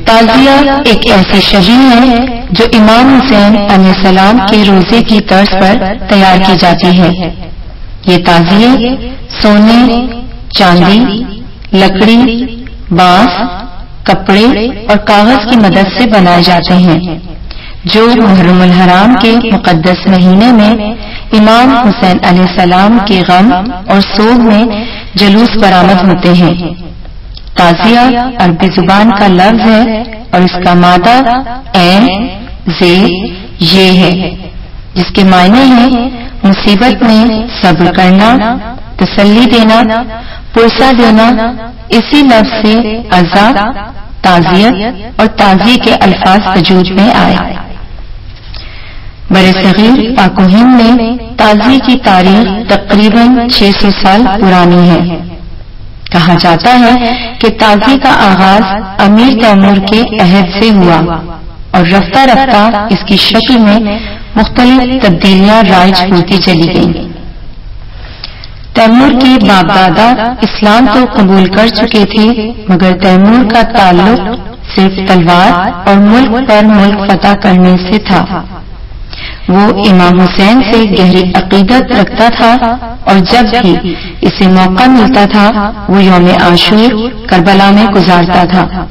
تعزیہ ایک ایسی شبیہ ہے جو امام حسین علیہ السلام کے روزے کی طرز پر تیار کی جاتی ہے۔ یہ تعزیے سونے، چاندی، لکڑی، بانس، کپڑے اور کاغذ کی مدد سے بنائے جاتے ہیں، جو محرم الحرام کے مقدس مہینے میں امام حسین علیہ السلام کے غم اور سوگ میں جلوس برآمد ہوتے ہیں۔ تعزیہ عربی زبان کا لفظ ہے اور اس کا مادہ عین زیر یہ ہے، جس کے معنی ہیں مصیبت میں صبر کرنا، تسلی دینا، پرسہ دینا۔ اسی لفظ سے عزا، تعزیت اور تعزیے کے الفاظ وجود میں آئے۔ برصغیر پاک و ہند میں تعزیے کی تاریخ تقریباً 600 سال پرانی ہے۔ کہا جاتا ہے کہ تعزیے کا آغاز امیر تیمور کے عہد سے ہوا اور رفتہ رفتہ اس کی شکل میں مختلف تبدیلیاں رائج ہوتی چلی گئیں۔ تیمور کے باپ دادا اسلام تو قبول کر چکے تھے، مگر تیمور کا تعلق صرف تلوار اور ملک پر ملک فتح کرنے سے تھا۔ وہ امام حسین سے گہری عقیدت رکھتا تھا اور جب بھی اسے موقع ملتا تھا وہ یوم عاشور کربلا میں گزارتا تھا۔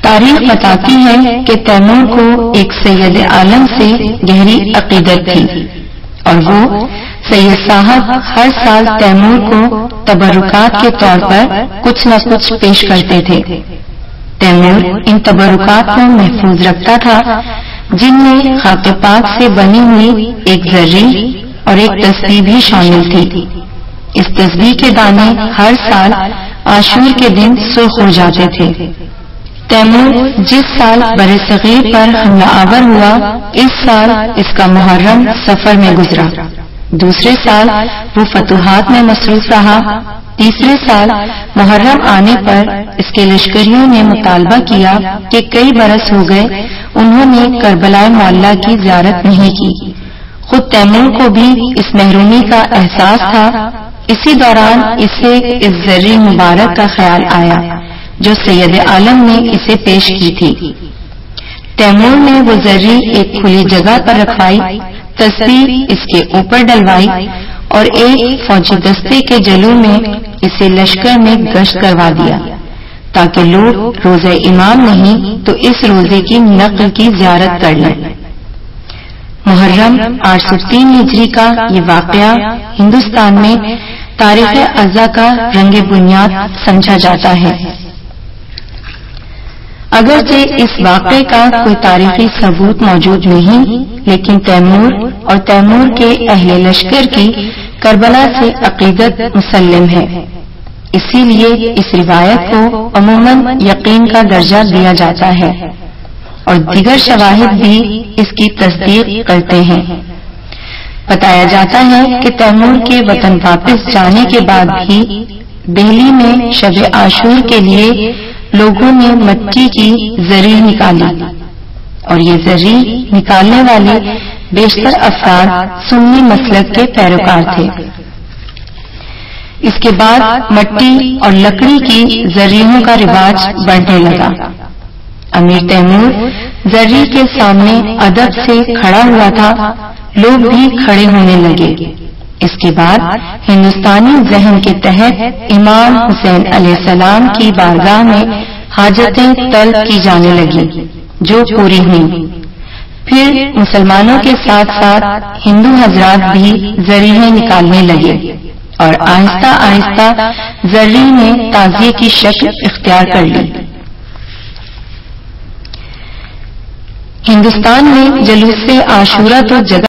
تاریخ بتاتی ہے کہ تیمور کو ایک سید عالم سے گہری عقیدت تھی اور وہ سید صاحب ہر سال تیمور کو تبرکات کے طور پر کچھ نہ کچھ پیش کرتے تھے۔ تیمور ان تبرکات کو محفوظ رکھتا تھا، جن میں خاک پاک سے بنی ہوئی ایک زری اور ایک تسبیح بھی شامل تھی۔ اس تسبیح کے دانے ہر سال عاشور کے دن سرخ ہو جاتے تھے۔ تیمور جس سال برصغیر پر حملہ آور ہوا، اس سال اس کا محرم سفر میں گزرا۔ دوسرے سال وہ فتوحات میں مصروف رہا۔ تیسرے سال محرم آنے پر اس کے لشکریوں نے مطالبہ کیا کہ کئی برس ہو گئے انہوں نے کربلا معلیٰ کی زیارت نہیں کی۔ خود تیمور کو بھی اس محرومی کا احساس تھا۔ اسی دوران اسے اس زری مبارک کا خیال آیا جو سید عالم نے اسے پیش کی تھی۔ تیمور نے وہ زری ایک کھلی جگہ پر رکھوائی، تسبیح اس کے اوپر ڈلوائی اور ایک فوجی دستے کے جلو میں اسے لشکر میں گشت کروا دیا تاکہ لوگ روزہ امام نہیں تو اس روزے کی نقل کی زیارت کر لیں۔ محرم 803 ہجری کا یہ واقعہ ہندوستان میں تاریخ عزا کا رنگ بنیاد سمجھا جاتا ہے۔ اگرچہ اس واقعے کا کوئی تاریخی ثبوت موجود نہیں، لیکن تیمور اور تیمور کے اہل لشکر کی کربلا سے عقیدت مسلم ہے، اسی لیے اس روایت کو عموماً یقین کا درجہ دیا جاتا ہے اور دیگر شواہد بھی اس کی تصدیق کرتے ہیں۔ بتایا جاتا ہے کہ تیمور کے وطن واپس جانے کے بعد بھی دہلی میں شب عاشور کے لیے لوگوں نے مٹی کی زری نکالی اور یہ زری نکالنے والے بیشتر افراد سنی مسلک کے پیروکار تھے۔ اس کے بعد مٹی اور لکڑی کی زریوں کا رواج بڑھنے لگا۔ امیر تیمور زری کے سامنے ادب سے کھڑا ہوا تھا، لوگ بھی کھڑے ہونے لگے۔ اس کے بعد ہندوستانی ذہن کے تحت امام حسین علیہ السلام کی بارگاہ میں حاجتیں طلب کی جانے لگی جو پوری ہوئی۔ پھر مسلمانوں کے ساتھ ساتھ ہندو حضرات بھی زرییں نکالنے لگے اور آہستہ آہستہ زری نے تعزیے کی شکل اختیار کر لی۔ ہندوستان میں جلوس عاشورہ تو جگہ